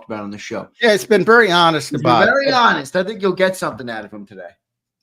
talked about on the show. Yeah, it's been very honest about it. Very honest. I think you'll get something out of him today.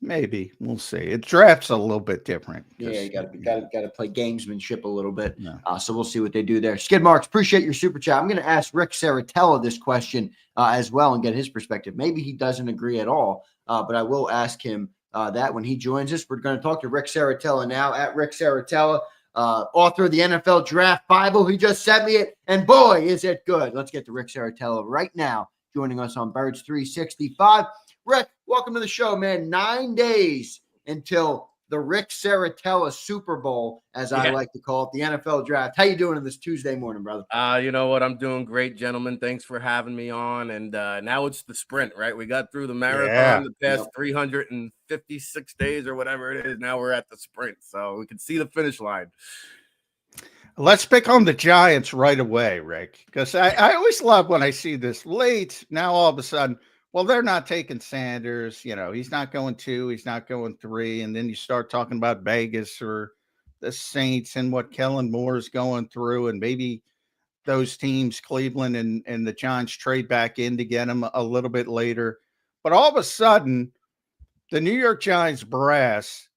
Maybe we'll see. It drafts a little bit different. Yeah, you got to play gamesmanship a little bit. Yeah. So we'll see what they do there. Skid Marks, appreciate your super chat. I'm going to ask Ric Serritella this question as well and get his perspective. Maybe he doesn't agree at all, but I will ask him that when he joins us. We're going to talk to Ric Serritella now at Ric Serritella, author of the NFL Draft Bible. He just sent me it, and boy, is it good. Let's get to Ric Serritella right now, joining us on Birds 365. Rick, welcome to the show, man. 9 days until the Ric Serritella Super Bowl, as I like to call it, the NFL Draft. How you doing on this Tuesday morning, brother? You know what? I'm doing great, gentlemen. Thanks for having me on. And now it's the sprint, right? We got through the marathon the past 356 days or whatever it is. Now we're at the sprint, so we can see the finish line. Let's pick on the Giants right away, Rick, because I always love when I see this late. Now all of a sudden, well, they're not taking Sanders. You know, he's not going 2, he's not going 3. And then you start talking about Vegas or the Saints and what Kellen Moore is going through. And maybe those teams, Cleveland and the Giants, trade back in to get him a little bit later. But all of a sudden, the New York Giants brass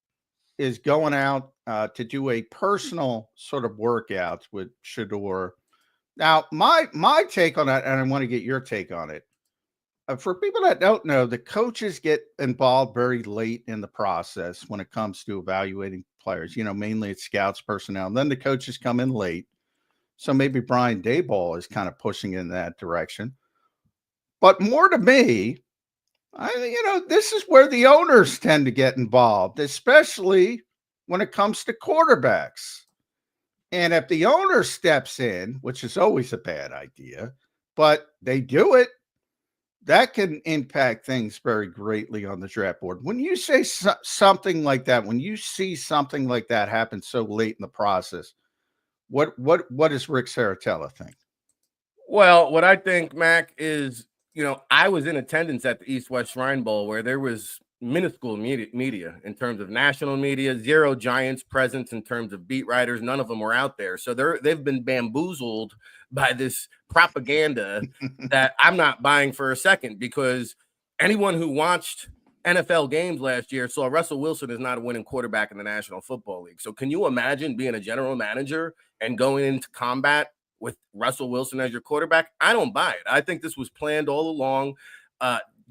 is going out to do a personal sort of workout with Shedeur. Now, my take on that, and I want to get your take on it. For people that don't know, the coaches get involved very late in the process when it comes to evaluating players. You know, mainly it's scouts, personnel. And then the coaches come in late. So maybe Brian Daboll is kind of pushing in that direction. But more to me, this is where the owners tend to get involved, especially when it comes to quarterbacks. And if the owner steps in, which is always a bad idea, but they do it, that can impact things very greatly on the draft board. When you say something like that, when you see something like that happen so late in the process, what does Ric Serritella think? Well, what I think, Mac, is, I was in attendance at the East-West Shrine Bowl where there was minuscule media in terms of national media, zero Giants presence in terms of beat writers. None of them were out there. So they've been bamboozled by this propaganda that I'm not buying for a second, because anyone who watched NFL games last year saw Russell Wilson is not a winning quarterback in the National Football League. So can you imagine being a general manager and going into combat with Russell Wilson as your quarterback? I don't buy it. I think this was planned all along.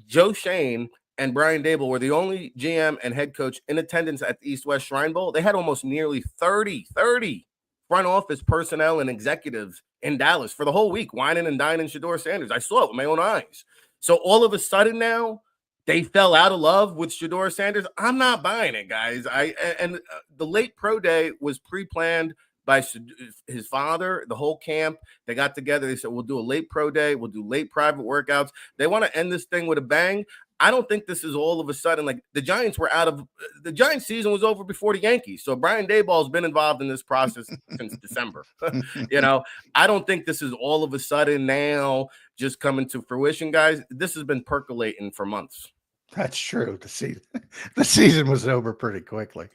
Joe Shane and Brian Daboll were the only GM and head coach in attendance at the East-West Shrine Bowl. They had almost nearly 30 front office personnel and executives in Dallas for the whole week, whining and dining Shedeur Sanders. I saw it with my own eyes. So all of a sudden now, they fell out of love with Shedeur Sanders. I'm not buying it, guys. The late pro day was pre-planned by his father, the whole camp. They got together. They said, we'll do a late pro day. We'll do late private workouts. They want to end this thing with a bang. I don't think this is all of a sudden, like, the Giants season was over before the Yankees. So Brian Daboll's been involved in this process since December. I don't think this is all of a sudden now just coming to fruition, guys. This has been percolating for months. That's true. The season was over pretty quickly.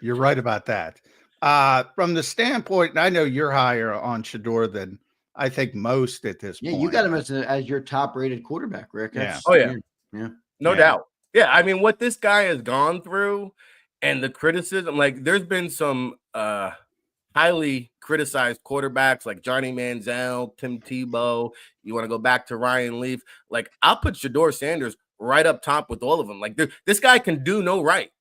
You're right about that. From the standpoint, and I know you're higher on Shedeur than I think most at this point. Yeah, you got him as your top-rated quarterback, Rick. Yeah. No doubt. Yeah, I mean, what this guy has gone through and the criticism, like, there's been some highly criticized quarterbacks like Johnny Manziel, Tim Tebow. You want to go back to Ryan Leaf. Like, I'll put Shedeur Sanders right up top with all of them. Like, this guy can do no right.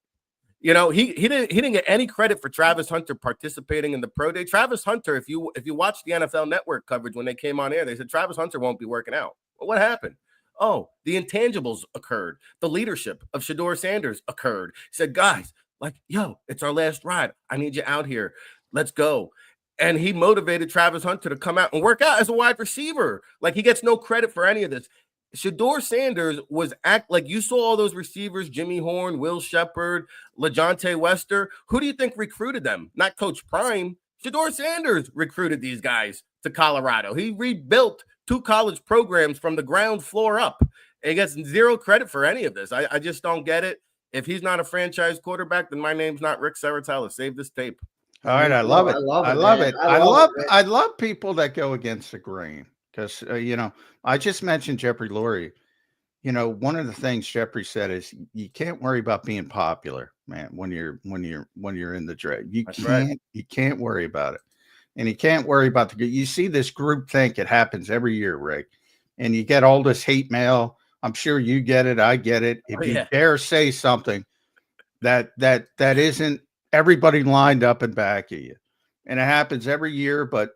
He didn't get any credit for Travis Hunter participating in the pro day. Travis Hunter, if you watch the NFL Network coverage when they came on air, they said Travis Hunter won't be working out. Well, what happened? Oh, the intangibles occurred. The leadership of Shedeur Sanders occurred. He said, guys, like, yo, it's our last ride. I need you out here. Let's go. And he motivated Travis Hunter to come out and work out as a wide receiver. Like, he gets no credit for any of this. Shedeur Sanders like, you saw all those receivers, Jimmy Horn, Will Shepard, LeJontay Wester. Who do you think recruited them? Not Coach Prime. Shedeur Sanders recruited these guys to Colorado. He rebuilt 2 college programs from the ground floor up. He gets zero credit for any of this. I just don't get it. If he's not a franchise quarterback, then my name's not Ric Serritella. Save this tape. All right, I love it. I love it. I love people that go against the grain. because I just mentioned Jeffrey Lurie. One of the things Jeffrey said is you can't worry about being popular, man. When you're in the draft, you can't worry about it, and you can't worry about you see this group think. It happens every year, Rick, and you get all this hate mail. I'm sure you get it. I get it. If you dare say something that isn't everybody lined up and back of you, and it happens every year. But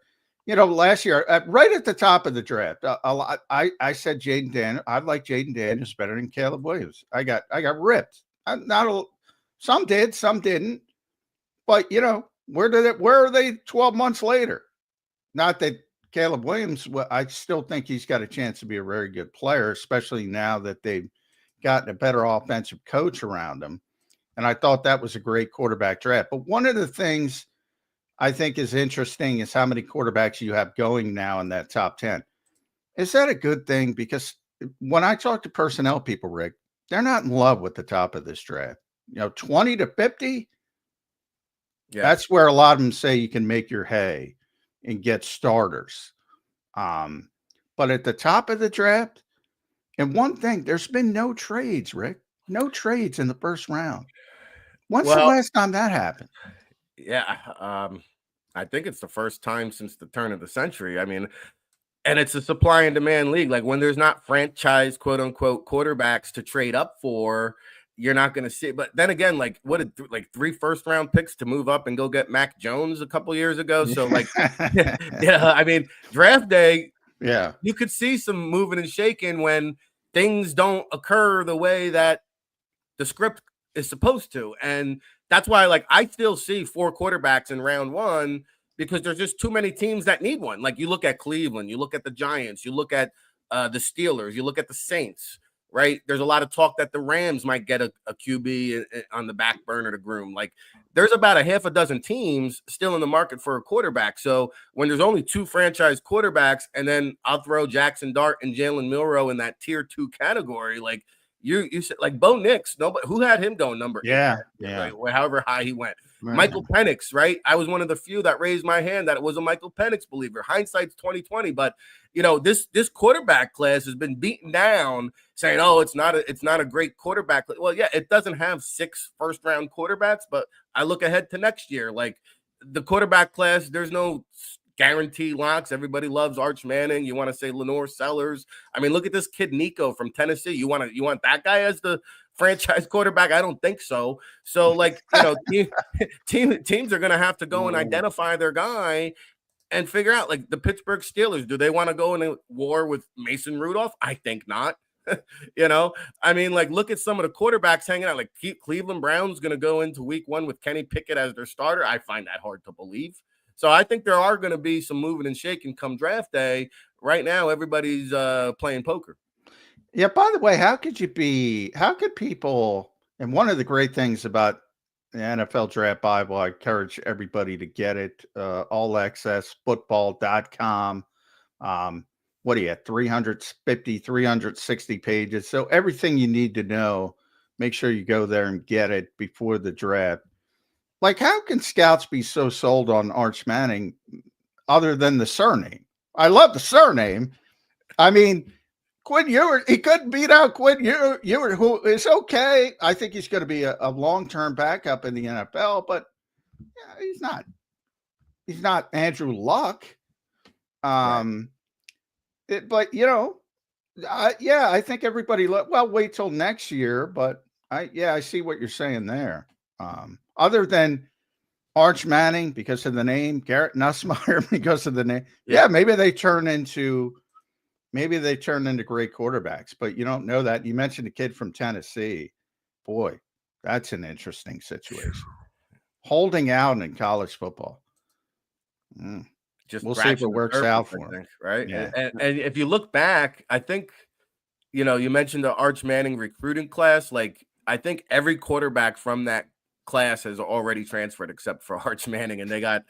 last year, right at the top of the draft, I said Jaden Daniels. I like Jaden Daniels better than Caleb Williams. I got ripped. Some did, some didn't. But where are they 12 months later? Not that Caleb Williams. Well, I still think he's got a chance to be a very good player, especially now that they've gotten a better offensive coach around him. And I thought that was a great quarterback draft. But one of the things I think is interesting is how many quarterbacks you have going now in that top 10. Is that a good thing? Because when I talk to personnel people, Rick, they're not in love with the top of this draft. 20 to 50, that's where a lot of them say you can make your hay and get starters. But at the top of the draft, and one thing, there's been no trades, Rick. No trades in the first round. When's the last time that happened? Yeah, I think it's the first time since the turn of the century. I mean, and it's a supply and demand league. Like when there's not franchise, quote unquote, quarterbacks to trade up for, you're not going to see. But then again, like what did 3 first-round picks to move up and go get Mac Jones a couple years ago? So like, I mean, draft day, you could see some moving and shaking when things don't occur the way that the script is supposed to. And that's why, like, I still see 4 quarterbacks in round 1 because there's just too many teams that need one. Like you look at Cleveland, you look at the Giants, you look at the Steelers, you look at the Saints, right? There's a lot of talk that the Rams might get a QB on the back burner to groom. Like there's about a half a dozen teams still in the market for a quarterback. So when there's only 2 franchise quarterbacks, and then I'll throw Jackson Dart and Jalen Milroe in that tier 2 category, like you said, like Bo Nix, nobody who had him going number 8, right? However high he went. Right. Michael Penix, right? I was one of the few that raised my hand that it was a Michael Penix believer. Hindsight's 2020, but this quarterback class has been beaten down, saying, "Oh, it's not a great quarterback." Well, yeah, it doesn't have 6 first-round quarterbacks, but I look ahead to next year. Like the quarterback class, there's no guarantee locks. Everybody loves Arch Manning. You want to say Lenore Sellers. I mean, look at this kid Nico from Tennessee. You want that guy as the franchise quarterback? I don't think so. So like, teams are going to have to go and identify their guy and figure out, like the Pittsburgh Steelers, do they want to go in a war with Mason Rudolph? I think not. I mean, like, look at some of the quarterbacks hanging out. Like Cleveland Browns going to go into week 1 with Kenny Pickett as their starter. I find that hard to believe. So I think there are going to be some moving and shaking come draft day. Right now, everybody's playing poker. Yeah, by the way, how could people, and one of the great things about the NFL Draft Bible, I encourage everybody to get it, allaccessfootball.com. What do you have, 350, 360 pages. So everything you need to know, make sure you go there and get it before the draft. Like, how can scouts be so sold on Arch Manning other than the surname? I love the surname. I mean, Quinn Ewers, he couldn't beat out Quinn Ewers, who is okay. I think he's going to be a long-term backup in the NFL, but he's not. He's not Andrew Luck. Right. I think everybody. Wait till next year, but I see what you're saying there. Other than Arch Manning because of the name, Garrett Nussmeier because of the name. Yeah, maybe they turn into great quarterbacks, but you don't know that. You mentioned a kid from Tennessee. Boy, that's an interesting situation. Holding out in college football. We'll see if it works out for him. Right? Yeah. And if you look back, I think, you mentioned the Arch Manning recruiting class. Like, I think every quarterback from that class has already transferred except for Arch Manning, and they got,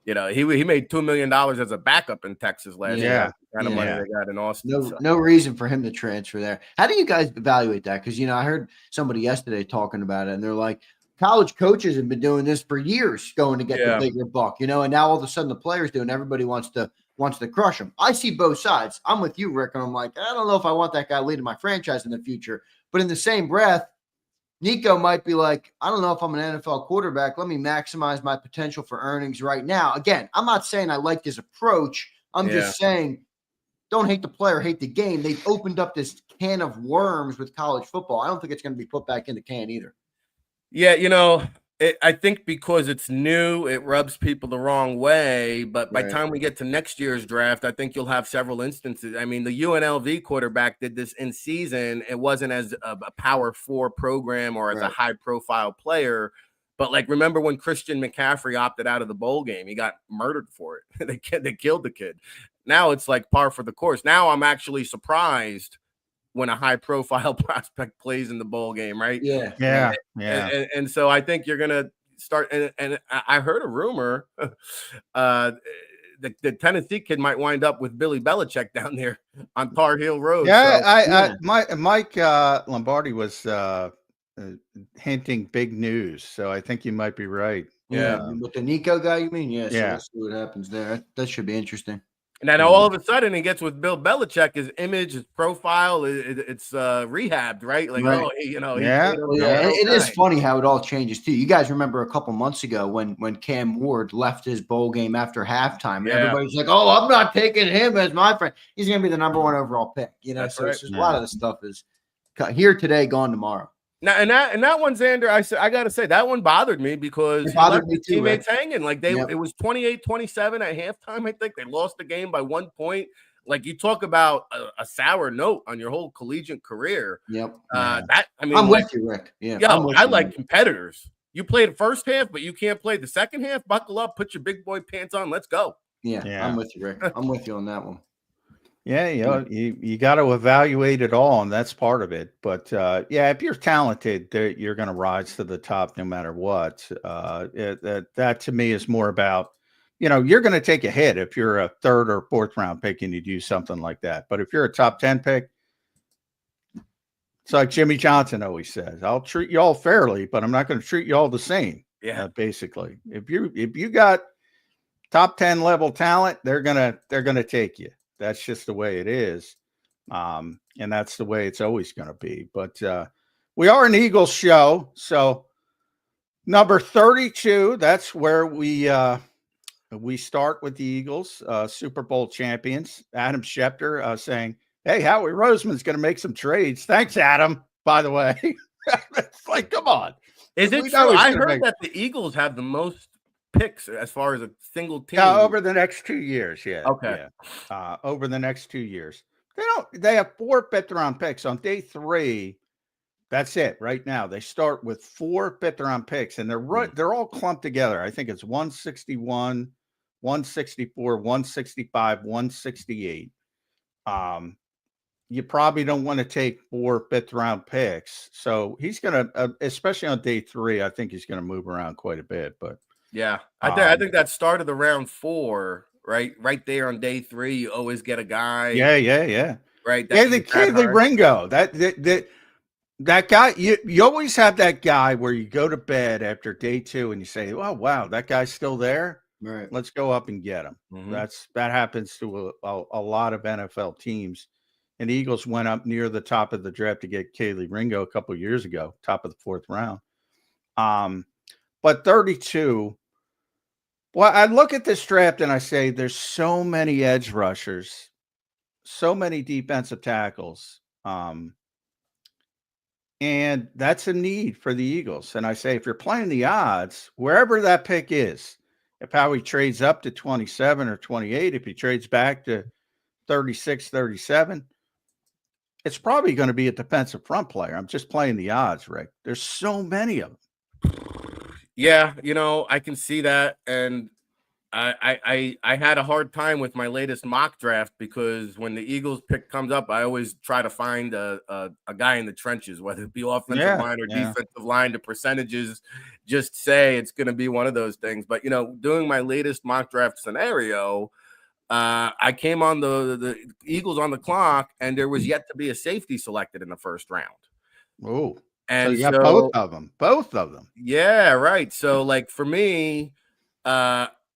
he made $2 million as a backup in Texas last year. Kind of money they got in Austin. No reason for him to transfer there. How do you guys evaluate that? Because I heard somebody yesterday talking about it, and they're like, college coaches have been doing this for years, going to get the bigger buck, and now all of a sudden the players do, and everybody wants to wants to crush him. I see both sides. I'm with you, Rick, and I'm like, I don't know if I want that guy leading my franchise in the future. But in the same breath, Nico might be like, I don't know if I'm an NFL quarterback. Let me maximize my potential for earnings right now. Again, I'm not saying I like his approach. I'm just saying don't hate the player, hate the game. They've opened up this can of worms with college football. I don't think it's going to be put back in the can either. Yeah, I think because it's new, it rubs people the wrong way. But by the time we get to next year's draft, I think you'll have several instances. I mean, the UNLV quarterback did this in season. It wasn't as a Power 4 program or as a high-profile player. But, like, remember when Christian McCaffrey opted out of the bowl game? He got murdered for it. They killed the kid. Now it's like par for the course. Now I'm actually surprised when a high-profile prospect plays in the bowl game, right? Yeah. And so I think you're gonna start. And I heard a rumor, the Tennessee kid might wind up with Billy Belichick down there on Tar Heel Road. Yeah, Mike Lombardi was hinting big news, so I think you might be right. With the Nico guy, you mean? So we'll see what happens there. That should be interesting. And then all of a sudden he gets with Bill Belichick, his image, his profile, it's rehabbed, right? Like, it is funny how it all changes too. You guys remember a couple months ago when Cam Ward left his bowl game after halftime, and everybody's like, "Oh, I'm not taking him as my friend. He's going to be the number 1 overall pick." It's just a lot of the stuff is here today, gone tomorrow. Now, and that one, Zander, I got to say, that one bothered me because he left his teammates hanging. Like, it was 28-27 at halftime, I think. They lost the game by 1 point. Like, you talk about a sour note on your whole collegiate career. I'm with you, Rick. I like competitors. You play the first half, but you can't play the second half. Buckle up, put your big boy pants on. Let's go. I'm with you, Rick. I'm with you on that one. You got to evaluate it all, and that's part of it. But if you're talented, you're going to rise to the top no matter what. That to me is more about, you're going to take a hit if you're a 3rd or 4th round pick and you do something like that. But if you're a top 10 pick, it's like Jimmy Johnson always says, I'll treat you all fairly, but I'm not going to treat you all the same. Basically, if you got top 10 level talent, they're gonna take you. That's just the way it is. And that's the way it's always going to be. But we are an Eagles show. So number 32, that's where we start with the Eagles, Super Bowl champions. Adam Schefter saying, hey, Howie Roseman's going to make some trades. Thanks, Adam, by the way. It's like, come on. Is it true? I heard that the Eagles have the most picks as far as a single team over the next 2 years. Over the next 2 years, they have 4 5th-round picks on day 3. That's it right now. They start with 4 5th-round picks, and they're all clumped together. I think it's 161, 164, 165, 168. You probably don't want to take 4 5th-round picks, so he's gonna, especially on day 3, I think he's gonna move around quite a bit. But I think that start of the round 4, right there on day 3, you always get a guy. Right. The Kaylee Ringo, that guy, you always have that guy where you go to bed after day 2 and you say, oh, wow, that guy's still there. Right. Let's go up and get him. Mm-hmm. That happens to a lot of NFL teams. And the Eagles went up near the top of the draft to get Kaylee Ringo a couple of years ago, top of the 4th round. But 32, well, I look at this draft and I say there's so many edge rushers, so many defensive tackles, and that's a need for the Eagles. And I say if you're playing the odds, wherever that pick is, if Howie trades up to 27 or 28, if he trades back to 36, 37, it's probably going to be a defensive front player. I'm just playing the odds, Rick. There's so many of them. Yeah, I can see that, and I had a hard time with my latest mock draft because when the Eagles pick comes up, I always try to find a guy in the trenches, whether it be offensive line or defensive line. The percentages just say it's going to be one of those things. But doing my latest mock draft scenario, I came on the Eagles on the clock, and there was yet to be a safety selected in the 1st round. Oh. And so you got both of them. Yeah, right. So, like, for me,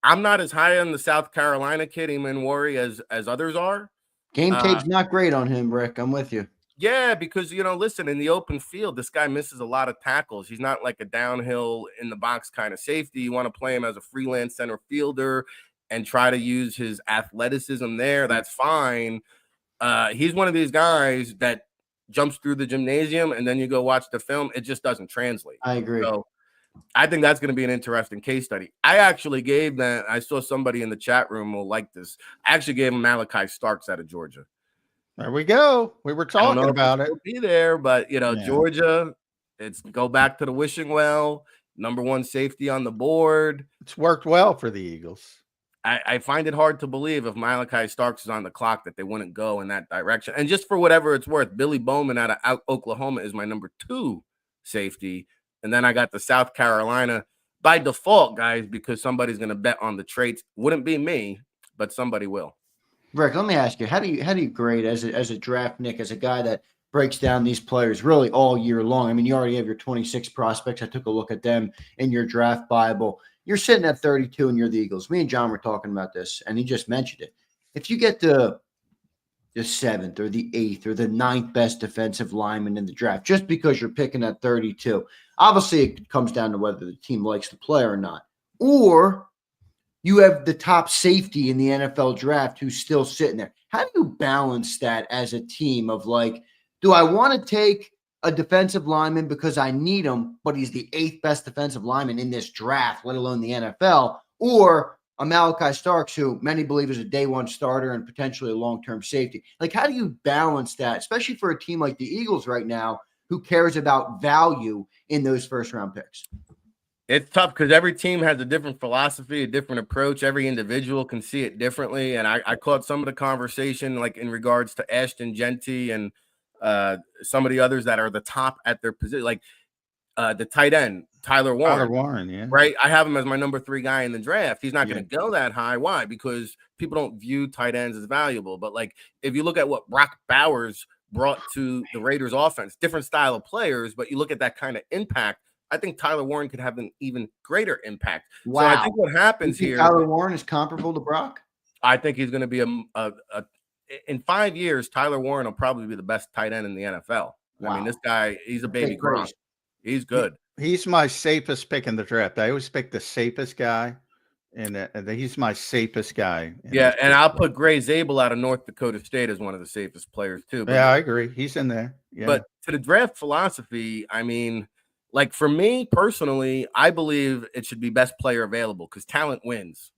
I'm not as high on the South Carolina kid, Worry, as others are. Game tape's not great on him, Rick. I'm with you. Yeah, because, listen, in the open field, this guy misses a lot of tackles. He's not like a downhill in the box kind of safety. You want to play him as a freelance center fielder and try to use his athleticism there. That's fine. He's one of these guys that jumps through the gymnasium and then you go watch the film. It just doesn't translate. I agree. So I think that's going to be an interesting case study. I actually gave that. I saw somebody in the chat room will like this. I actually gave him Malachi Starks out of Georgia. There we go. We were talking about it. Be there, but Georgia, it's go back to the wishing well. Number one safety on the board. It's worked well for the Eagles. I find it hard to believe if Malachi Starks is on the clock that they wouldn't go in that direction. And just for whatever it's worth, Billy Bowman out of Oklahoma is my number 2 safety. And then I got the South Carolina by default, guys, because somebody's going to bet on the traits. Wouldn't be me, but somebody will. Rick, let me ask you, how do you grade as a draft Nick, as a guy that breaks down these players really all year long? I mean, you already have your 26 prospects. I took a look at them in your draft Bible. You're sitting at 32 and you're the Eagles. Me and John were talking about this, and he just mentioned it. If you get the 7th or the 8th or the 9th best defensive lineman in the draft, just because you're picking at 32, obviously it comes down to whether the team likes the player or not. Or you have the top safety in the NFL draft who's still sitting there. How do you balance that as a team of like, do I want to take a defensive lineman because I need him, but he's the 8th best defensive lineman in this draft, let alone the NFL, or a Malachi Starks, who many believe is a day one starter and potentially a long-term safety? Like, how do you balance that, especially for a team like the Eagles right now, who cares about value in those first-round picks? It's tough because every team has a different philosophy, a different approach. Every individual can see it differently. And I caught some of the conversation, like in regards to Ashton Genty and some of the others that are the top at their position, like the tight end, Tyler Warren. Yeah. Right? I have him as my number 3 guy in the draft. He's not going to go that high. Why? Because people don't view tight ends as valuable. But like, if you look at what Brock Bowers brought to the Raiders offense, different style of players, but you look at that kind of impact, I think Tyler Warren could have an even greater impact. Wow. So I think what happens here, Tyler Warren is comparable to Brock? I think he's going to be in 5 years, Tyler Warren will probably be the best tight end in the NFL. Wow. I mean, this guy, he's a baby Gronk. He's good. He's my safest pick in the draft. I always pick the safest guy, and he's my safest guy. Yeah, and I'll put Gray Zabel out of North Dakota State as one of the safest players too. But, yeah, I agree. He's in there. Yeah. But to the draft philosophy, I mean, like for me personally, I believe it should be best player available because talent wins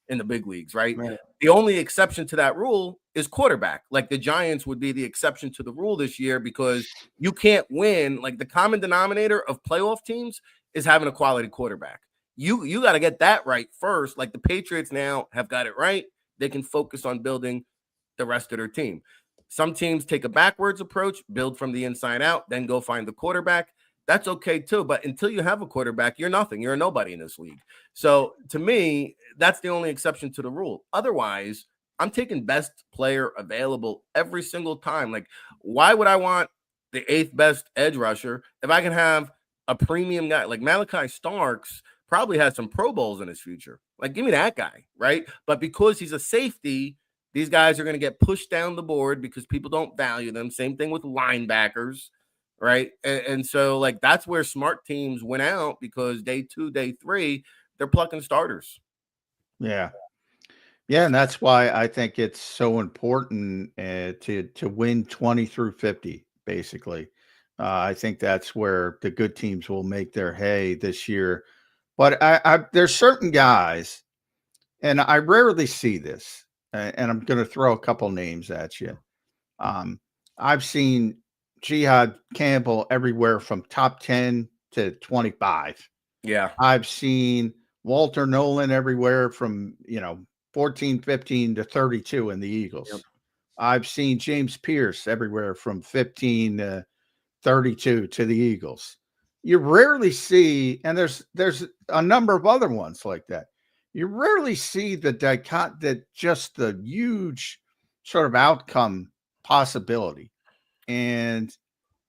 in the big leagues, right? The only exception to that rule is quarterback. Like the Giants would be the exception to the rule this year because you can't win. Like the common denominator of playoff teams is having a quality quarterback. You got to get that right first. Like the Patriots now have got it right. They can focus on building the rest of their team. Some teams take a backwards approach, build from the inside out, then go find the quarterback. That's okay too. But until you have a quarterback, you're nothing. You're a nobody in this league. So to me, that's the only exception to the rule. Otherwise, I'm taking best player available every single time. Like, why would I want the 8th best edge rusher if I can have a premium guy? Like Malachi Starks probably has some Pro Bowls in his future. Like, give me that guy, right? But because he's a safety, these guys are going to get pushed down the board because people don't value them. Same thing with linebackers. Right. And so like that's where smart teams went out because day 2, day 3, they're plucking starters. Yeah. Yeah. And that's why I think it's so important to win 20 through 50, basically. I think that's where the good teams will make their hay this year. But there's certain guys, and I rarely see this, and I'm going to throw a couple names at you. I've seen Jihad Campbell everywhere from top 10 to 25. Yeah. I've seen Walter Nolan everywhere from, 14, 15 to 32 in the Eagles. Yep. I've seen James Pierce everywhere from 15 to 32 to the Eagles. You rarely see, and there's a number of other ones like that. You rarely see just the huge sort of outcome possibility. And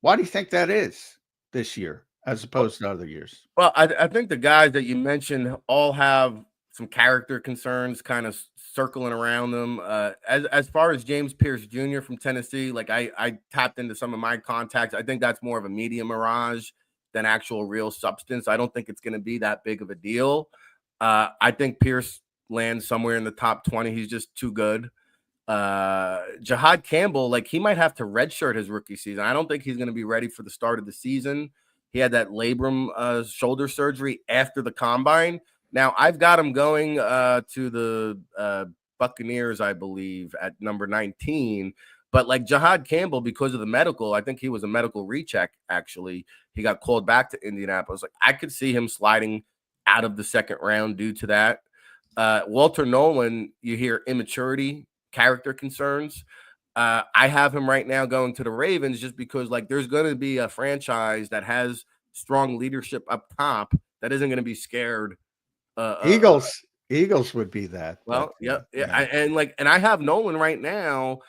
why do you think that is this year as opposed to other years? Well, I think the guys that you mentioned all have some character concerns kind of circling around them. As far as James Pierce Jr. from Tennessee, like I tapped into some of my contacts. I think that's more of a media mirage than actual real substance. I don't think it's going to be that big of a deal. I think Pierce lands somewhere in the top 20. He's just too good. Jahad Campbell, like he might have to redshirt his rookie season. I don't think he's going to be ready for the start of the season. He had that labrum shoulder surgery after the combine. Now I've got him going to the Buccaneers, I believe, at number 19. But like Jahad Campbell, because of the medical, I think he was a medical recheck. Actually, he got called back to Indianapolis. Like I could see him sliding out of the second round due to that. Walter Nolan, you hear immaturity, character concerns. I have him right now going to the Ravens just because like there's going to be a franchise that has strong leadership up top that isn't going to be scared. Eagles would be that. Well, yeah. And I have Nolan right now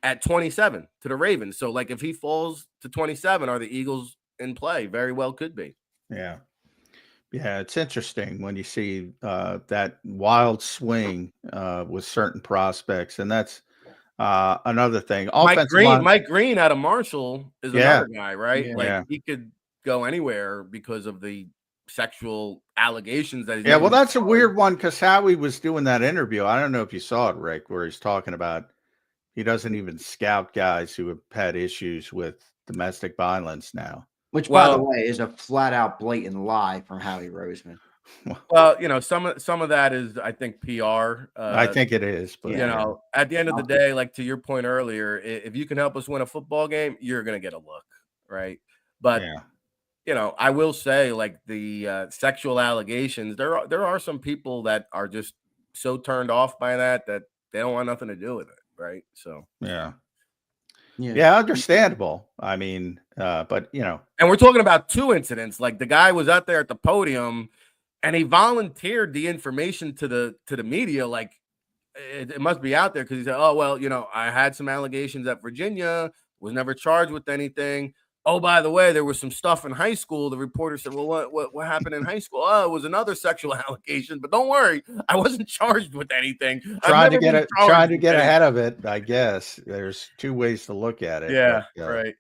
at 27 to the Ravens. So like if he falls to 27, are the Eagles in play? Very well could be. Yeah. Yeah, it's interesting when you see that wild swing with certain prospects, and that's another thing. Mike Green out of Marshall is another guy, right? Yeah. Like he could go anywhere because of the sexual allegations that he's well, that's a weird one because Howie was doing that interview. I don't know if you saw it, Rick, where he's talking about he doesn't even scout guys who have had issues with domestic violence now. Which, by the way, is a flat-out blatant lie from Howie Roseman. Well, you know, some of that is, I think, PR. I think it is. But, you know, at the end of the day, like to your point earlier, if you can help us win a football game, you're going to get a look, right? But, you know, I will say, like the sexual allegations, there are some people that are just so turned off by that they don't want nothing to do with it, right? So, yeah, understandable. I mean, but you know, and we're talking about two incidents. Like the guy was out there at the podium, and he volunteered the information to the media. Like it must be out there because he said, "Oh well, you know, I had some allegations at Virginia, was never charged with anything. Oh, by the way, there was some stuff in high school." The reporter said, "Well, what happened in high school?" "Oh, it was another sexual allegation, but don't worry, I wasn't charged with anything." Trying to get ahead of it, I guess. There's two ways to look at it. Yeah, but, right.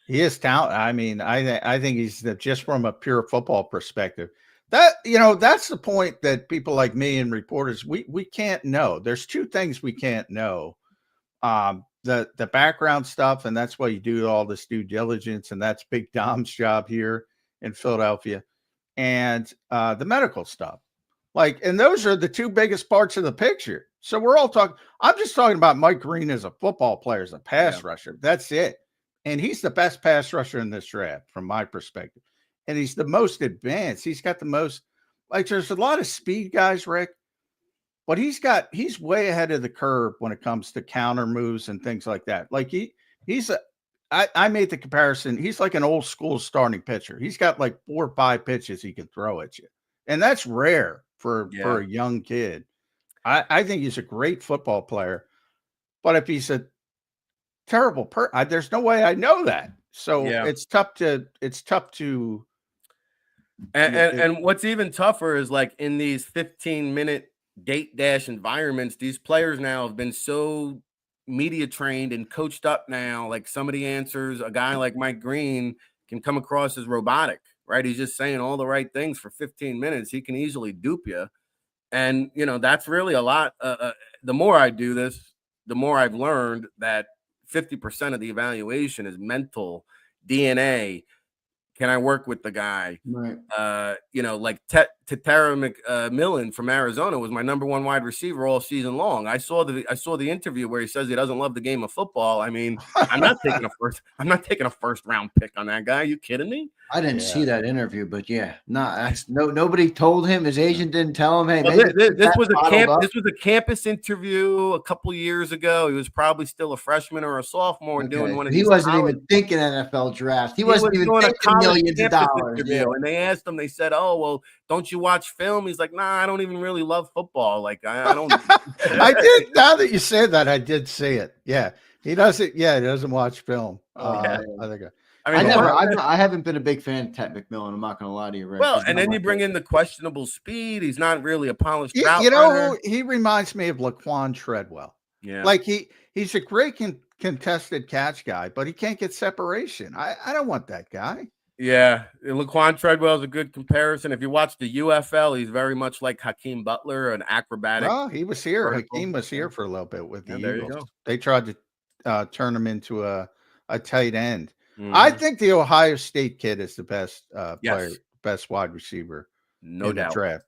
He is talented. I mean, I think he's just from a pure football perspective. That, you know, that's the point that people like me and reporters, we can't know. There's two things we can't know. The background stuff, and that's why you do all this due diligence, and that's Big Dom's job here in Philadelphia, and the medical stuff. Like, and those are the two biggest parts of the picture. So we're all talking. I'm just talking about Mike Green as a football player, as a pass rusher. That's it. And he's the best pass rusher in this draft, from my perspective. And he's the most advanced. He's got the most, like, there's a lot of speed guys, Rick. But he's way ahead of the curve when it comes to counter moves and things like that. Like I made the comparison. He's like an old school starting pitcher. He's got like 4 or 5 pitches he can throw at you. And that's rare for a young kid. I think he's a great football player. But if he's a terrible there's no way I know that. So it's tough to and what's even tougher is like in these 15-minute date dash environments, these players now have been so media trained and coached up now. Like some of the answers, a guy like Mike Green can come across as robotic, right? He's just saying all the right things for 15 minutes. He can easily dupe you. And, you know, that's really a lot. The more I do this, the more I've learned that 50% of the evaluation is mental DNA. Can I work with the guy? Right. You know, like Tetara McMillan from Arizona was my number 1 wide receiver all season long. I saw the interview where he says he doesn't love the game of football. I mean, I'm not taking a first round pick on that guy. Are you kidding me? I didn't see that interview, but nobody told him. His agent didn't tell him. Hey, well, this was a campus interview a couple years ago. He was probably still a freshman or a sophomore doing one of these. He wasn't even thinking NFL draft. He wasn't even thinking millions of dollars. And they asked him. They said, "Oh, well, don't you watch film?" He's like, "Nah, I don't even really love football. Like, I don't." I did. Now that you said that, I did see it. Yeah, he doesn't. Yeah, he doesn't watch film. I think. I mean, I haven't been a big fan of Ted McMullen. I'm not going to lie to you, Rick. Well, and then you bring in the questionable speed. He's not really a polished route You know runner. who he reminds me of? Laquan Treadwell. Yeah, like he's a great contested catch guy, but he can't get separation. I don't want that guy. Yeah, Laquan Treadwell is a good comparison. If you watch the UFL, he's very much like Hakeem Butler, an acrobatic. Well, he was here. vertical. Hakeem was here for a little bit with the There you Eagles. go. They tried to turn him into a tight end. Mhm. I think the Ohio State kid is the best player, Yes. best wide receiver No in doubt. the draft.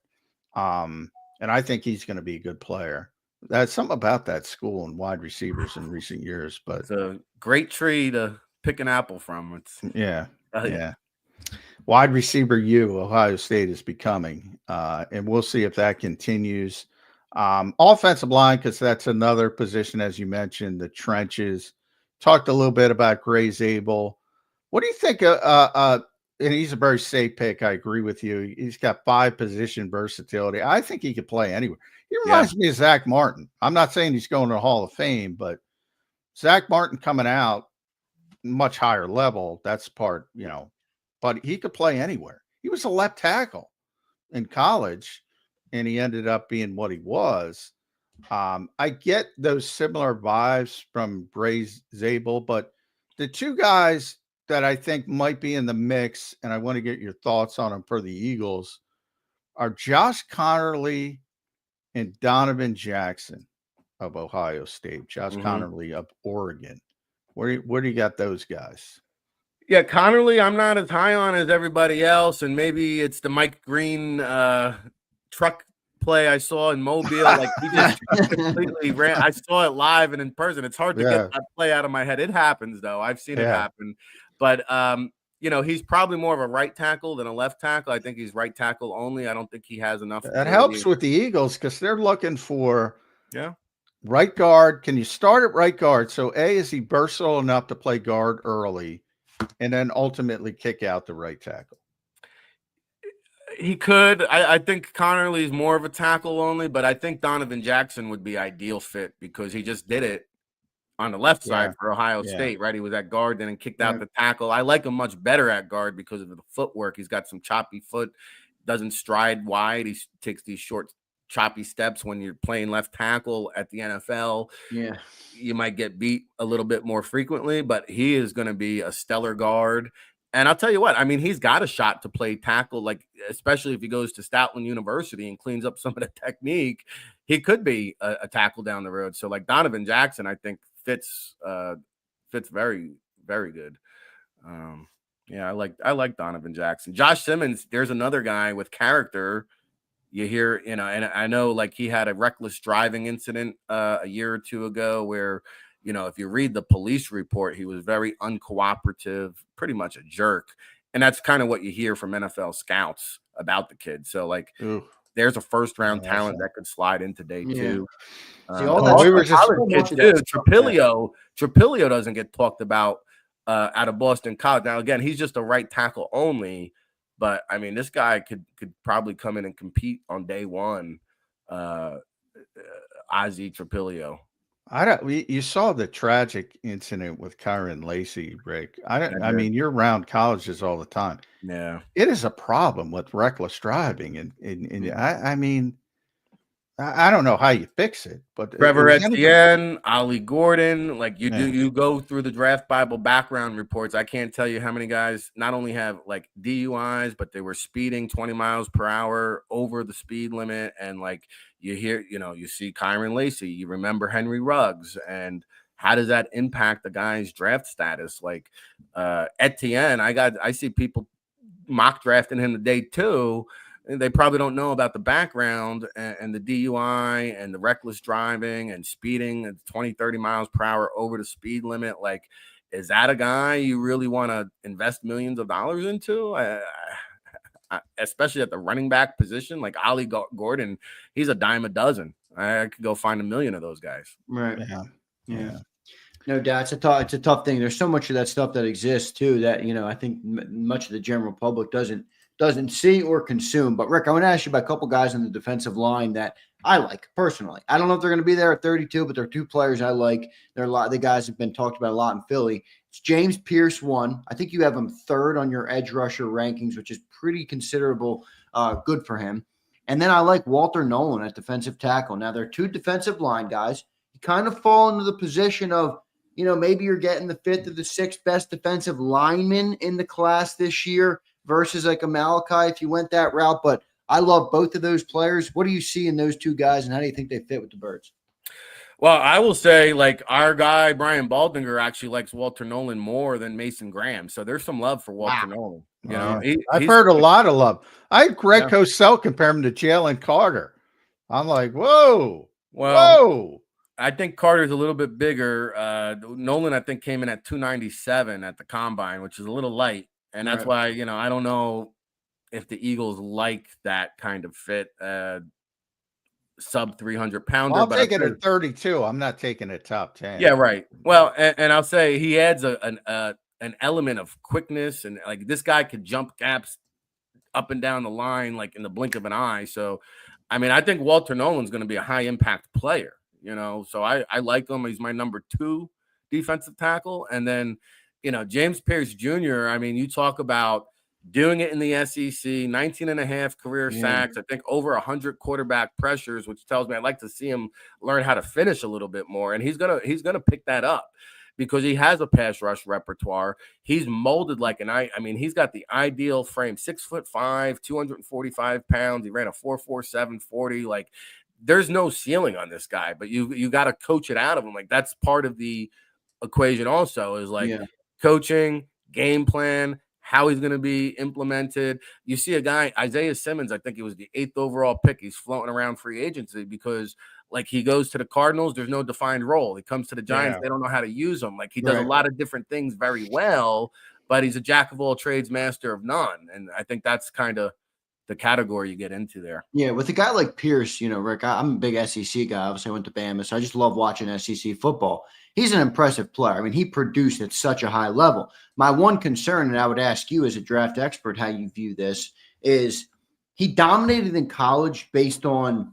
And I think he's going to be a good player. That's something about that school and wide receivers in recent years. But It's a great tree to pick an apple from. It's yeah. Wide receiver Ohio State is becoming. And we'll see if that continues. Offensive line, because that's another position, as you mentioned, the trenches. Talked a little bit about Gray Zabel. What do you think? And he's a very safe pick. I agree with you. He's got 5 position versatility. I think he could play anywhere. He reminds me of Zach Martin. I'm not saying he's going to the Hall of Fame, but Zach Martin coming out much higher level. That's part, but he could play anywhere. He was a left tackle in college, and he ended up being what he was. I get those similar vibes from Gray Zabel, but the two guys that I think might be in the mix, and I want to get your thoughts on them for the Eagles, are Josh Connerly and Donovan Jackson of Ohio State. Josh Connerly of Oregon. Where do you got those guys? Yeah, Connerly, I'm not as high on as everybody else, and maybe it's the Mike Green truck play I saw in Mobile. Like he just completely ran. I saw it live and in person. It's hard to get that play out of my head. It happens though. I've seen it happen. But he's probably more of a right tackle than a left tackle. I think he's right tackle only. I don't think he has enough. That helps with the Eagles because they're looking for right guard. Can you start at right guard? So is he versatile enough to play guard early and then ultimately kick out the right tackle? He could. I think Connerly is more of a tackle only, but I think Donovan Jackson would be ideal fit because he just did it on the left side for Ohio State, right? He was at guard, then kicked out the tackle. I like him much better at guard because of the footwork. He's got some choppy foot, doesn't stride wide. He takes these short, choppy steps. When you're playing left tackle at the NFL, you might get beat a little bit more frequently, but he is going to be a stellar guard. And I'll tell you what, I mean, he's got a shot to play tackle, like especially if he goes to Stoutland University and cleans up some of the technique, he could be a tackle down the road. So like Donovan Jackson, I think fits very, very good. I like Donovan Jackson. Josh Simmons, there's another guy with character. You hear, and I know like he had a reckless driving incident a year or two ago where, if you read the police report, he was very uncooperative, pretty much a jerk. And that's kind of what you hear from NFL scouts about the kid. So like there's a first round talent that could slide into day 2. Trapilio doesn't get talked about out of Boston College. Now, again, he's just a right tackle only, but I mean, this guy could probably come in and compete on day 1. Ozzie Trapilio. You saw the tragic incident with Kyron Lacey, Rick. I mean, you're around colleges all the time. Yeah, it is a problem with reckless driving, and I mean, I don't know how you fix it, but Trevor Etienne, Ollie Gordon, like you go through the Draft Bible background reports. I can't tell you how many guys not only have like DUIs, but they were speeding 20 miles per hour over the speed limit. And like you hear, you see Kyron Lacey, you remember Henry Ruggs, and how does that impact the guy's draft status? Like Etienne, I see people mock drafting him to day 2. They probably don't know about the background and the DUI and the reckless driving and speeding at 20, 30 miles per hour over the speed limit. Like, is that a guy you really want to invest millions of dollars into? Especially at the running back position, like Ollie Gordon, he's a dime a dozen. I could go find 1 million of those guys. Right. Yeah. No doubt. It's a tough thing. There's so much of that stuff that exists too that, I think much of the general public doesn't see or consume. But Rick, I want to ask you about a couple guys on the defensive line that I like personally. I don't know if they're going to be there at 32, but they're two players I like. They're a lot of the guys have been talked about a lot in Philly. It's James Pierce, one. I think you have him third on your edge rusher rankings, which is pretty considerable, good for him. And then I like Walter Nolan at defensive tackle. Now, they're two defensive line guys. You kind of fall into the position of, maybe you're getting the fifth or the sixth best defensive lineman in the class this year versus like a Malachi if you went that route. But I love both of those players. What do you see in those two guys, and how do you think they fit with the Birds? Well, I will say, like, our guy, Brian Baldinger, actually likes Walter Nolan more than Mason Graham. So there's some love for Walter Nolan. I've heard a lot of love. I had Greg Cosell compare him to Jalen Carter. I'm like, whoa. I think Carter's a little bit bigger. Nolan, I think, came in at 297 at the combine, which is a little light. And that's why, I don't know if the Eagles like that kind of fit. Sub 300 pounder. Well, I'll take it at 32. I'm not taking it top 10. Yeah, right. Well, and I'll say he adds an element of quickness, and like this guy could jump gaps up and down the line like in the blink of an eye. So, I mean, I think Walter Nolan's going to be a high impact player. So I like him. He's my number 2 defensive tackle, and then James Pierce Jr. I mean, you talk about doing it in the SEC, 19 and a half career sacks, I think over 100 quarterback pressures, which tells me I'd like to see him learn how to finish a little bit more. And he's gonna pick that up because he has a pass rush repertoire. He's molded like I mean, he's got the ideal frame, 6'5", 245 pounds. He ran a 4.47 40. Like, there's no ceiling on this guy, but you got to coach it out of him. Like, that's part of the equation also is like coaching, game plan, how he's going to be implemented. You see a guy, Isaiah Simmons, I think he was the 8th overall pick. He's floating around free agency because, like, he goes to the Cardinals, there's no defined role. He comes to the Giants, they don't know how to use him. Like, he does a lot of different things very well, but he's a jack of all trades, master of none. And I think that's kind of the category you get into there. Yeah, with a guy like Pierce, Rick, I'm a big SEC guy. Obviously, I went to Bama, so I just love watching SEC football. He's an impressive player. I mean, he produced at such a high level. My one concern, and I would ask you as a draft expert how you view this, is he dominated in college based on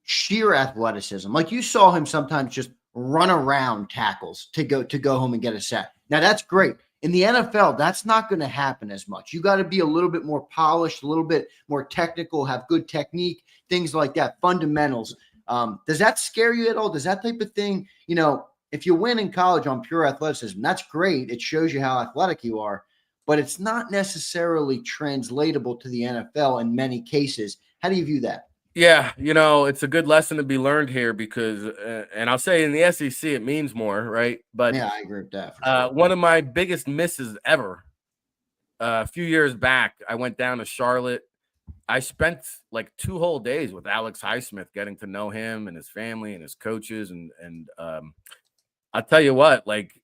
sheer athleticism. Like, you saw him sometimes just run around tackles to go home and get a sack. Now, that's great. In the NFL, that's not going to happen as much. You got to be a little bit more polished, a little bit more technical, have good technique, things like that, fundamentals. Does that scare you at all? Does that type of thing, if you win in college on pure athleticism, that's great. It shows you how athletic you are, but it's not necessarily translatable to the NFL in many cases. How do you view that? Yeah, it's a good lesson to be learned here because, and I'll say in the SEC, it means more, right? But yeah, I agree with that. For sure. One of my biggest misses ever, a few years back, I went down to Charlotte. I spent like 2 whole days with Alex Highsmith, getting to know him and his family and his coaches. And I'll tell you what, like,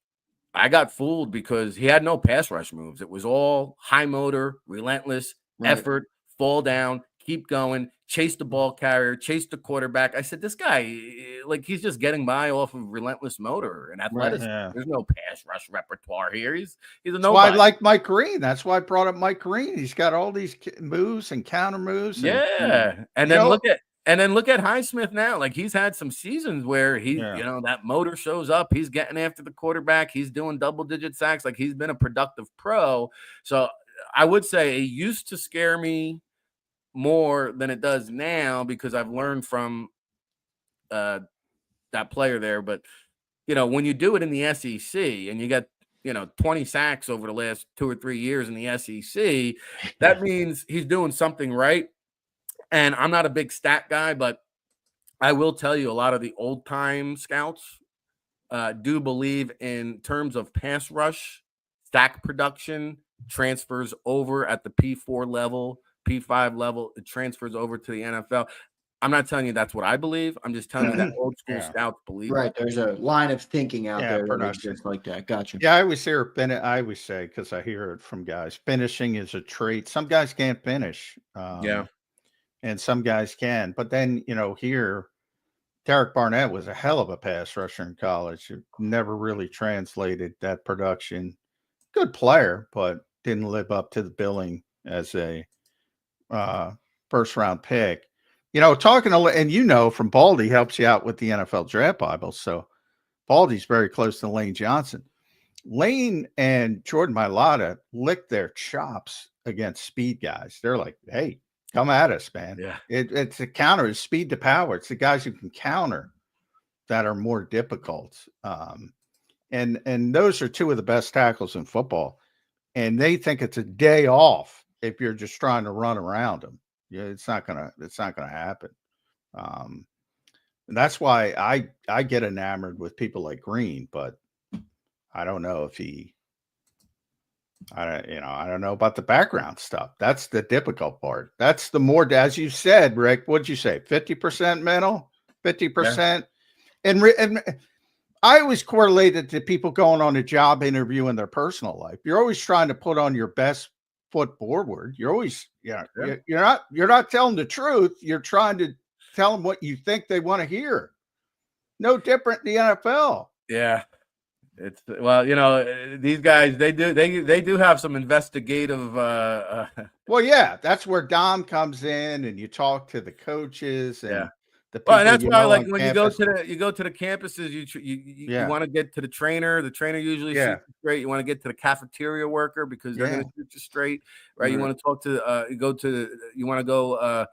I got fooled because he had no pass rush moves. It was all high motor, relentless effort, fall down, keep going, chase the ball carrier, chase the quarterback. I said, this guy, like, he's just getting by off of relentless motor and athleticism. There's no pass rush repertoire here. He's a nobody. That's why I like Mike Green. That's why I brought up Mike Green. He's got all these moves and counter moves. And then look at Highsmith now. Like, he's had some seasons where he, that motor shows up. He's getting after the quarterback. He's doing double-digit sacks. Like, he's been a productive pro. So I would say it used to scare me more than it does now because I've learned from that player there. But, when you do it in the SEC and you get, 20 sacks over the last 2 or 3 years in the SEC, that means he's doing something right. And I'm not a big stat guy, but I will tell you a lot of the old time scouts do believe in terms of pass rush, stack production, transfers over at the P4 level, P5 level, it transfers over to the NFL. I'm not telling you that's what I believe. I'm just telling you that old school scouts believe. Right. There's a line of thinking out there just like that. Gotcha. Yeah, I always say, because I hear it from guys, finishing is a trait. Some guys can't finish. And some guys can. But then, here, Derek Barnett was a hell of a pass rusher in college. It never really translated that production. Good player, but didn't live up to the billing as a first-round pick. talking to, and from Baldy helps you out with the NFL Draft Bible. So Baldy's very close to Lane Johnson. Lane and Jordan Mailata licked their chops against speed guys. They're like, hey, come at us, man. Yeah. It's a counter. It's speed to power. It's the guys who can counter that are more difficult. And those are two of the best tackles in football. And they think it's a day off if you're just trying to run around them. Yeah, it's not gonna happen. And that's why I get enamored with people like Green, but I don't know if I don't know about the background stuff. That's the difficult part. That's the more, as you said, Rick, what'd you say? 50% mental, 50%. Yeah. And I always correlated to people going on a job interview in their personal life. You're always trying to put on your best foot forward. You're always, you're not telling the truth. You're trying to tell them what you think they want to hear. No different in the NFL. Yeah. It's these guys, they do have some investigative well, yeah, that's where Dom comes in and you talk to the coaches and the people. Well, and that's why, like, when you go to the campuses, you want to get to the trainer. The trainer usually shoots you straight. You want to get to the cafeteria worker because they're going to shoot you straight, right? You want to talk to you want to go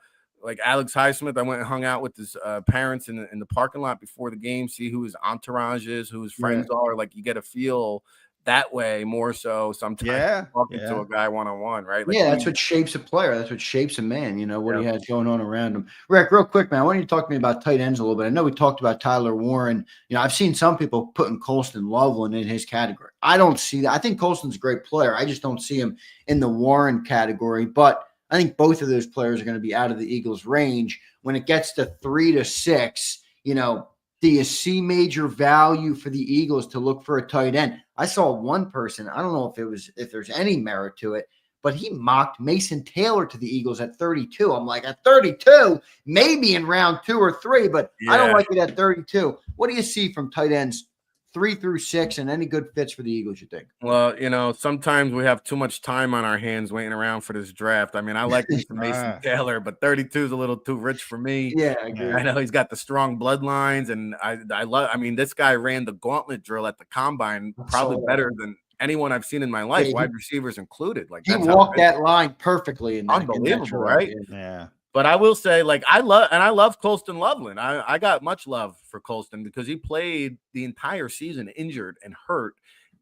like Alex Highsmith. I went and hung out with his parents in the parking lot before the game, see who his entourage is, who his friends are. Like, you get a feel that way more so sometimes talking to a guy one-on-one, right? Like, that's what shapes a player. That's what shapes a man, what he has going on around him. Rick, real quick, man, why don't you talk to me about tight ends a little bit? I know we talked about Tyler Warren. I've seen some people putting Colston Loveland in his category. I don't see that. I think Colston's a great player. I just don't see him in the Warren category, but I think both of those players are going to be out of the Eagles' range. When it gets to 3 to 6, do you see major value for the Eagles to look for a tight end? I saw one person, I don't know if there's any merit to it, but he mocked Mason Taylor to the Eagles at 32. I'm like, at 32, maybe in round 2 or 3, but I don't like it at 32. What do you see from tight ends 3 through 6 and any good fits for the Eagles, you think? Well, sometimes we have too much time on our hands waiting around for this draft. I mean, I like Mason Taylor, but 32 is a little too rich for me. Yeah, I agree. I know he's got the strong bloodlines, and I mean, this guy ran the gauntlet drill at the combine probably better than anyone I've seen in my life, wide receivers included. Like, he walked that line perfectly. Unbelievable, right? Yeah. But I will say, like, I love Colston Loveland. I got much love for Colston because he played the entire season injured and hurt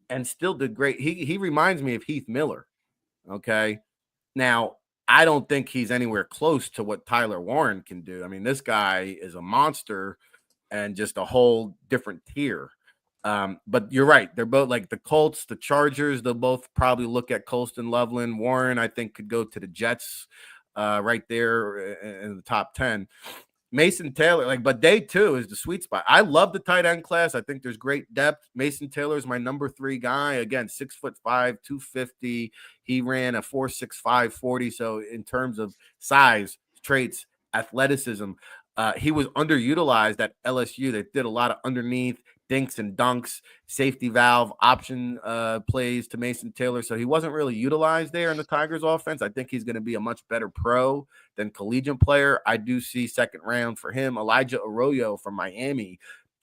and still did great. He reminds me of Heath Miller. Okay. Now, I don't think he's anywhere close to what Tyler Warren can do. I mean, this guy is a monster and just a whole different tier. But you're right. They're both like the Colts, the Chargers. They'll both probably look at Colston Loveland. Warren, I think, could go to the Jets. Right there in the top 10. Mason Taylor, but day 2 is the sweet spot. I love the tight end class. I think there's great depth. Mason Taylor is my number 3 guy. Again, 6'5", 250. He ran a 4.65 40. So in terms of size, traits, athleticism, he was underutilized at LSU. They did a lot of underneath dinks and dunks, safety valve option plays to Mason Taylor. So he wasn't really utilized there in the Tigers offense. I think he's going to be a much better pro than collegiate player. I do see second round for him. Elijah Arroyo from Miami.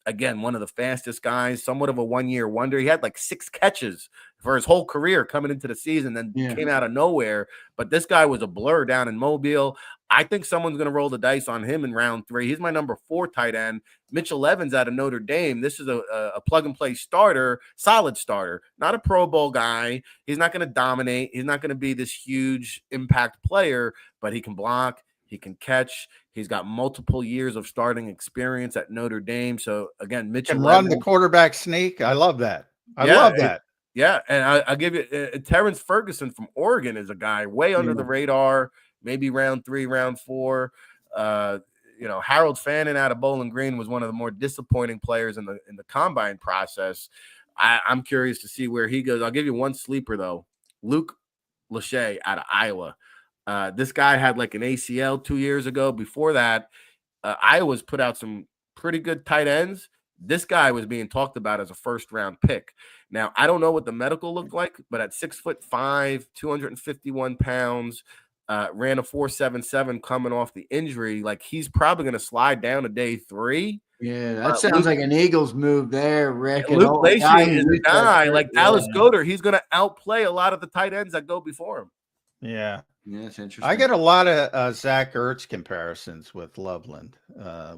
Again, one of the fastest guys, somewhat of a one-year wonder. He had like 6 catches for his whole career coming into the season, then came out of nowhere. But this guy was a blur down in Mobile. I think someone's going to roll the dice on him in round 3. He's my number 4 tight end. Mitchell Evans out of Notre Dame. This is a plug-and-play starter, solid starter, not a Pro Bowl guy. He's not going to dominate. He's not going to be this huge impact player, but he can block. He can catch. He's got multiple years of starting experience at Notre Dame. So, again, Mitchell can run the quarterback sneak. I love that. I love that. Yeah, and I'll give you Terrence Ferguson from Oregon is a guy way under the radar, maybe round 3, round 4. Harold Fannin out of Bowling Green was one of the more disappointing players in the combine process. I'm curious to see where he goes. I'll give you one sleeper, though. Luke Lachey out of Iowa. This guy had like an ACL 2 years ago. Before that, Iowa's put out some pretty good tight ends. This guy was being talked about as a first-round pick. Now, I don't know what the medical looked like, but at 6'5", 251 pounds, ran a 4.77 coming off the injury. Like, he's probably going to slide down to day 3. Yeah, that sounds like an Eagles move there, Rick. Luke Lacey is a guy like Dallas Yeah. Goedert. He's going to outplay a lot of the tight ends that go before him. Yeah. Yeah, that's interesting. I get a lot of Zach Ertz comparisons with Loveland,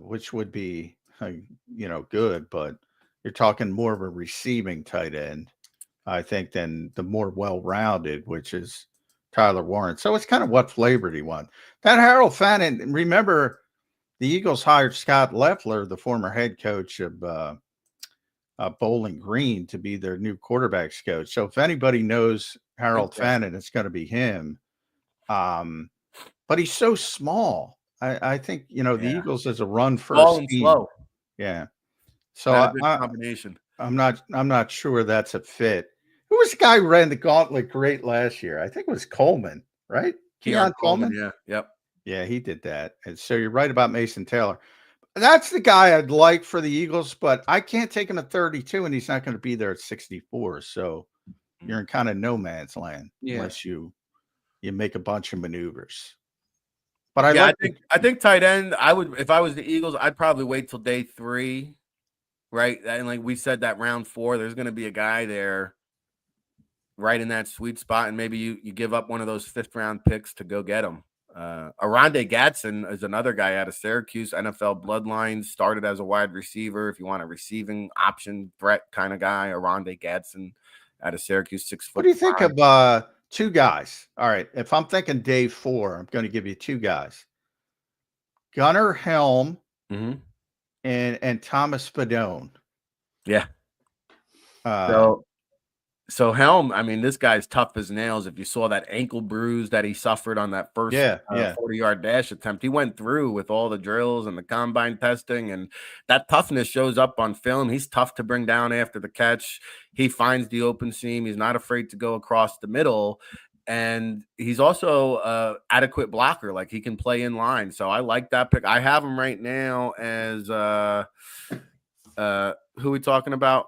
which would be, good, but you're talking more of a receiving tight end, I think, than the more well-rounded, which is Tyler Warren. So it's kind of what flavor do you want? That Harold Fannin, remember the Eagles hired Scott Loeffler, the former head coach of Bowling Green, to be their new quarterbacks coach. So if anybody knows Harold Fannin, it's going to be him. But he's so small. I think, the Eagles is a run first team. Slow. Yeah. So combination. I'm not sure that's a fit. Who was the guy who ran the gauntlet great last year? I think it was Coleman, right? Keon Coleman. Yeah. Yep. Yeah, he did that. And so you're right about Mason Taylor. That's the guy I'd like for the Eagles, but I can't take him at 32, and he's not going to be there at 64. So you're in kind of no man's land unless you make a bunch of maneuvers. But I think tight end, I would, if I was the Eagles, I'd probably wait till day 3, right? And like we said, that round 4, there's going to be a guy there right in that sweet spot, and maybe you give up one of those 5th round picks to go get him. Arondé Gadsden is another guy out of Syracuse, NFL bloodline, started as a wide receiver. If you want a receiving option threat kind of guy, Arondé Gadsden out of Syracuse, 6 foot. What do you think of 2 guys? All right, if I'm thinking day 4, I'm going to give you 2 guys: Gunnar Helm and Thomas Fedone. Yeah. So Helm, I mean, this guy's tough as nails. If you saw that ankle bruise that he suffered on that first 40-yard dash attempt, he went through with all the drills and the combine testing, and that toughness shows up on film. He's tough to bring down after the catch. He finds the open seam. He's not afraid to go across the middle, and he's also adequate blocker. Like, he can play in line. So I like that pick. I have him right now as who are we talking about?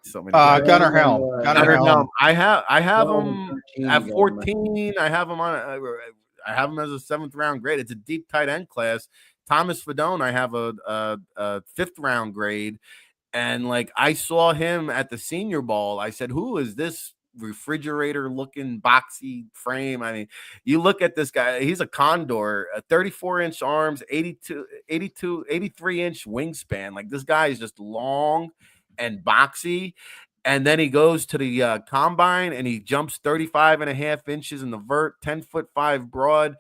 So many Gunnar Helm. Gunnar Helm. I have him at 14. I have him on. I have him as a 7th round grade. It's a deep tight end class. Thomas Fedone, I have a 5th round grade, and like, I saw him at the Senior Bowl. I said, "Who is this refrigerator looking boxy frame?" I mean, you look at this guy. He's a condor. 34-inch arms, 83-inch wingspan. Like, this guy is just long and boxy, and then he goes to the combine and he jumps 35.5 inches in the vert, 10'5" broad,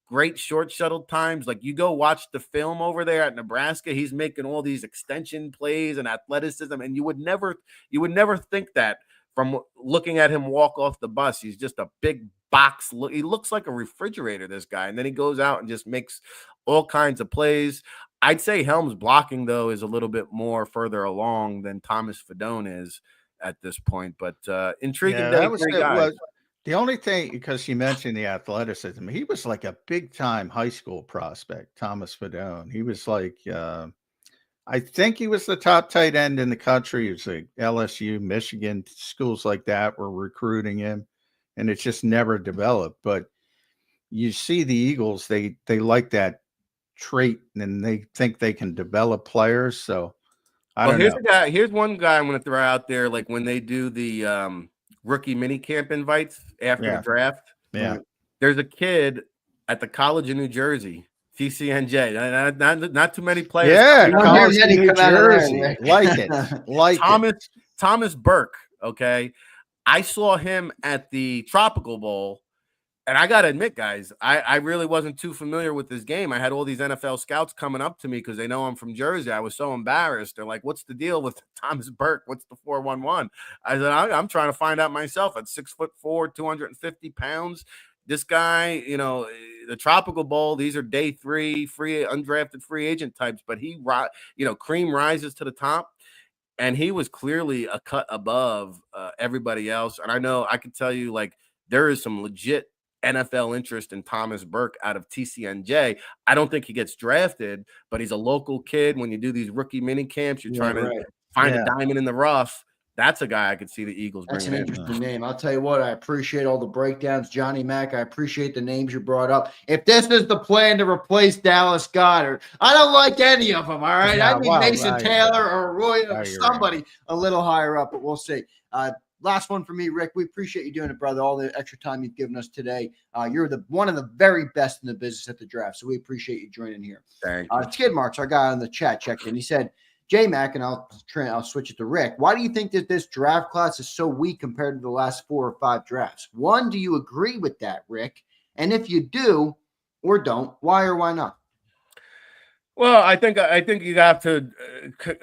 great short shuttle times. Like, you go watch the film over there at Nebraska, he's making all these extension plays and athleticism, and you would never think that from looking at him walk off the bus. He's just a big box. He looks like a refrigerator, this guy, and then he goes out and just makes all kinds of plays. I'd say Helm's blocking, though, is a little bit more further along than Thomas Fedone is at this point. But intriguing. Yeah, that was the only thing, because you mentioned the athleticism. He was like a big-time high school prospect, Thomas Fedone. He was like, I think he was the top tight end in the country. He was like LSU, Michigan, schools like that were recruiting him, and it just never developed. But you see the Eagles, they like that trait, and they think they can develop players. So I don't know. Here's one guy I'm going to throw out there. Like, when they do the rookie mini camp invites after the draft, there's a kid at the College of New Jersey, TCNJ. Not too many players. Yeah, College of New Jersey. Like it. Thomas Burke. Okay, I saw him at the Tropical Bowl. And I got to admit, guys, I really wasn't too familiar with this game. I had all these NFL scouts coming up to me because they know I'm from Jersey. I was so embarrassed. They're like, "What's the deal with Thomas Burke? What's the 411?" I said, I'm trying to find out myself. At 6'4", 250 pounds. This guy, the Tropical Bowl, these are day 3, undrafted free agent types, but cream rises to the top. And he was clearly a cut above everybody else. And I know I can tell you, like, there is some legit NFL interest in Thomas Burke out of TCNJ. I don't think he gets drafted, but he's a local kid. When you do these rookie mini camps, you're trying to find a diamond in the rough. That's a guy I could see the Eagles That's an bringing in. interesting name. I'll tell you what, I appreciate all the breakdowns, Johnny Mack. I appreciate the names you brought up. If this is the plan to replace Dallas Goedert, I don't like any of them, all right? I need Mason Taylor or Roy or somebody a little higher up, but we'll see. Last one for me, Rick. We appreciate you doing it, brother. All the extra time you've given us today. You're one of the very best in the business at the draft, so we appreciate you joining here. Thank you. Skid Marks, our guy on the chat, checked in. He said, J-Mac, and I'll switch it to Rick. Why do you think that this draft class is so weak compared to the last 4 or 5 drafts? One, do you agree with that, Rick? And if you do or don't, why or why not? Well, I think you have to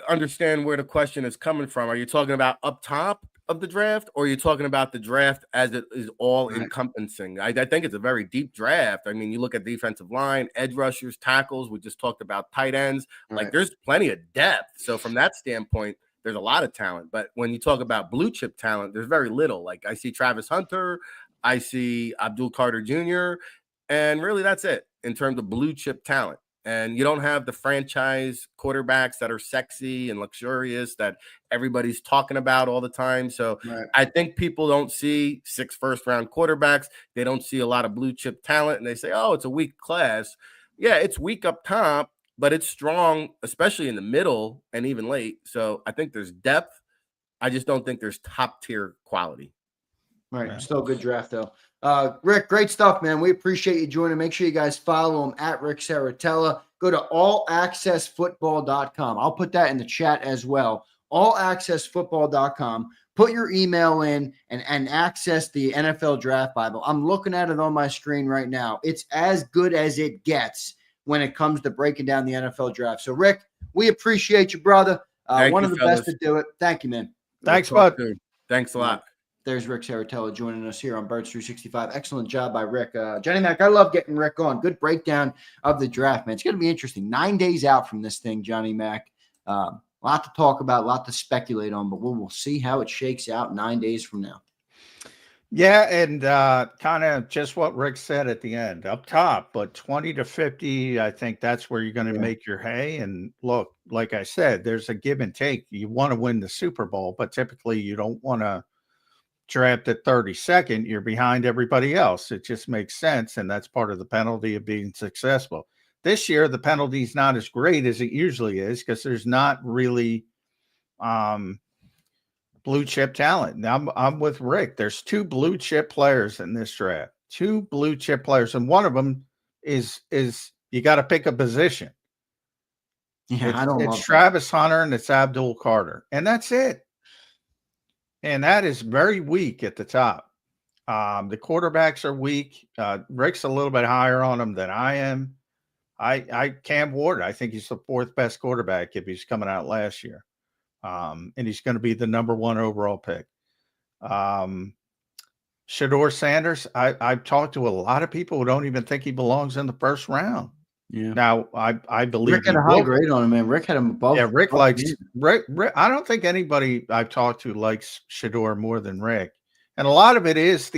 understand where the question is coming from. Are you talking about up top of the draft, or are you talking about the draft as it is all encompassing? I think it's a very deep draft. I mean, you look at defensive line, edge rushers, tackles. We just talked about tight ends. Like, there's plenty of depth. So from that standpoint, there's a lot of talent. But when you talk about blue chip talent, there's very little. Like, I see Travis Hunter, I see Abdul Carter Jr., and really that's it in terms of blue chip talent. And you don't have the franchise quarterbacks that are sexy and luxurious that everybody's talking about all the time. So I think people don't see 6 first-round quarterbacks. They don't see a lot of blue chip talent, and they say, oh, it's a weak class. Yeah, it's weak up top, but it's strong, especially in the middle and even late. So I think there's depth. I just don't think there's top-tier quality. Right. Yeah. Still a good draft, though. Rick, great stuff, man. We appreciate you joining. Make sure you guys follow him at Ric Serritella. Go to allaccessfootball.com. I'll put that in the chat as well. Allaccessfootball.com. Put your email in and access the NFL Draft Bible. I'm looking at it on my screen right now. It's as good as it gets when it comes to breaking down the NFL Draft. So, Rick, we appreciate you, brother. One of the best to do it. Thank you, man. Thanks, bud. Thanks a lot. There's Ric Serritella joining us here on Birds 365. Excellent job by Rick. Johnny Mac, I love getting Rick on. Good breakdown of the draft, man. It's going to be interesting. 9 days out from this thing, Johnny Mac. A lot to talk about, a lot to speculate on, but we'll see how it shakes out 9 days from now. Yeah, and kind of just what Rick said at the end, up top, but 20 to 50, I think that's where you're going to make your hay. And look, like I said, there's a give and take. You want to win the Super Bowl, but typically you don't want to draft at 32nd. You're behind everybody else. It just makes sense, and that's part of the penalty of being successful. This year, the penalty is not as great as it usually is because there's not really blue chip talent. Now, I'm with Rick. There's 2 blue chip players in this draft. 2 blue chip players, and one of them is you got to pick a position. Yeah, it's Travis Hunter and it's Abdul Carter, and that's it. And that is very weak at the top. The quarterbacks are weak. Rick's a little bit higher on them than I am. I Cam Ward, I think he's the 4th best quarterback if he's coming out last year. And he's going to be the number 1 overall pick. Shedeur Sanders, I've talked to a lot of people who don't even think he belongs in the first round. Yeah. Now, I believe Rick had a high grade on him, man. Rick had him above. Yeah, Rick likes Rick. I don't think anybody I've talked to likes Shedeur more than Rick. And a lot of it is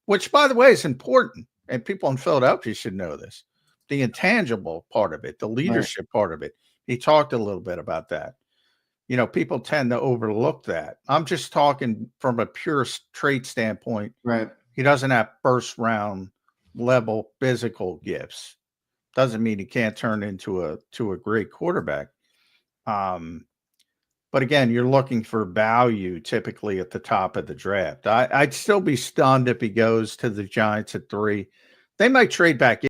which, by the way, is important. And people in Philadelphia should know this. The intangible part of it, the leadership part of it. He talked a little bit about that. You know, people tend to overlook that. I'm just talking from a pure trait standpoint. Right. He doesn't have first round level physical gifts. Doesn't mean he can't turn into a great quarterback. But again, you're looking for value typically at the top of the draft. I'd still be stunned if he goes to the Giants at 3. They might trade back